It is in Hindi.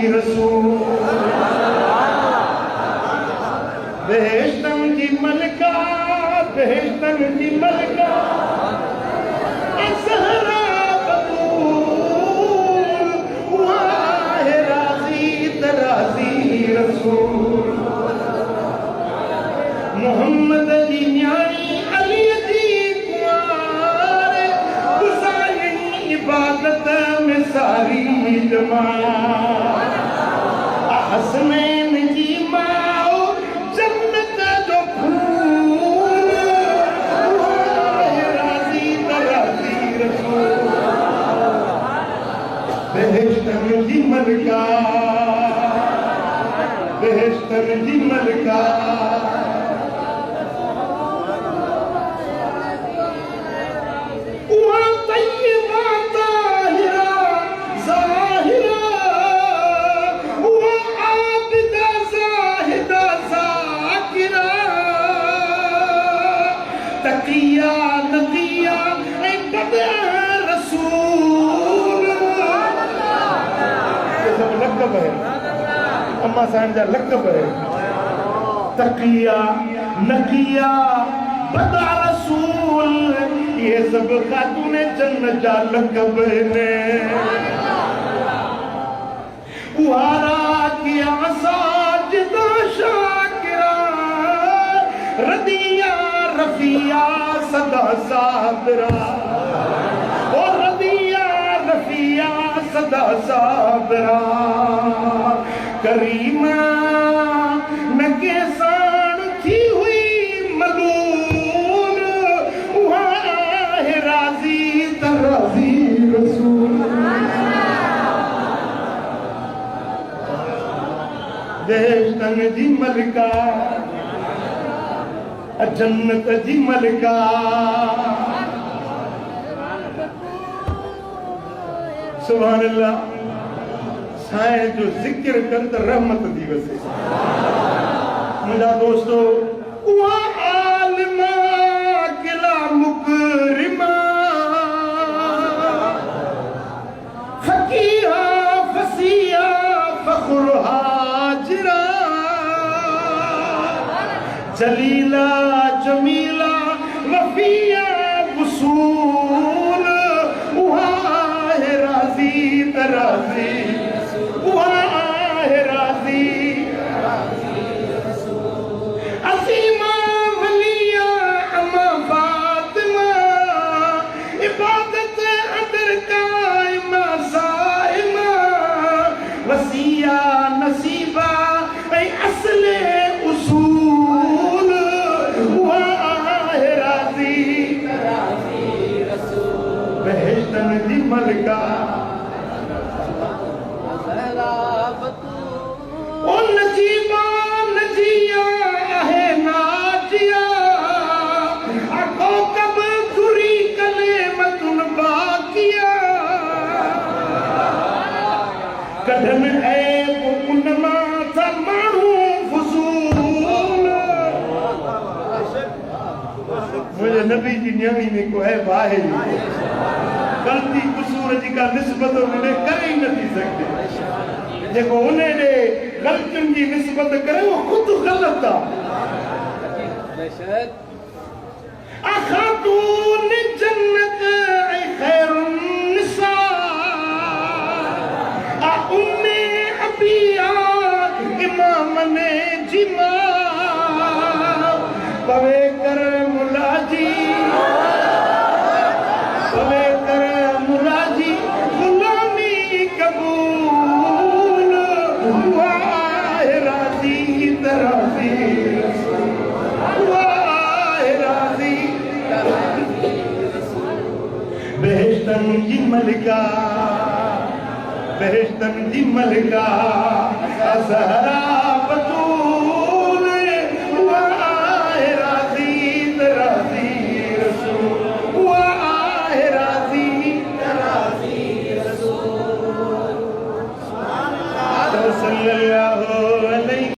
रसूल बेहश्तन की मलका बेहश्तन की मलका ज़हरा बतूल वहाँ है राज़ी तराज़ी रसूल मोहम्मद अली न्याणी अली जी कुंवार गुज़ारी इबादत में सारी जमात हसनैन जी माओ जन्नत जो फूल राज़ी तराज़ी रसूल बेहश्तन जी मलका बेहश्तन जी मलका अम्मा साहब जा लक़ब है तकिया नकिया बदा रसूल ये सब खातूने जन्नत जा लक़ब ने वारा किया साजिदा शाकिरा रदिया रफिया सदा साबरा और रदिया रफिया सदा साबरा करीमा नगे साण थी हुई मलून वहाँ है राज़ी तराज़ी रसूल बेहश्तन जी मलका जन्नत जी मलका सुभान अल्लाह साए जो जिक्र कर त रहमत दी वसे मुंहिंजा दोस्तो उहा आलिमा किला मुकरिमा फकीहा फसीहा फखुर हाजिरा जलीला जमीला वफिया वसूल उहा है राज़ी तराज़ी मलका ओ नजीबा नजिया है नाजिया आको कब गुरी कले मतुन बाकिया कदम ऐब उनमा सा मानू फसूल मुझे नबी जी न्याणी में को है बाहे गलती कसूर जी का निस्बत उन्हें कर ही नहीं सकते देखो उन्हें गलतियों की निस्बत करे वो खुद गलत था खातून जन्नत खैरुन निसा उम्मे अबिया इमाम ने जिमा पवे कर मुलाजी बेहश्तन जी मलका बेहश्तन जी मलका ज़हरा बतूल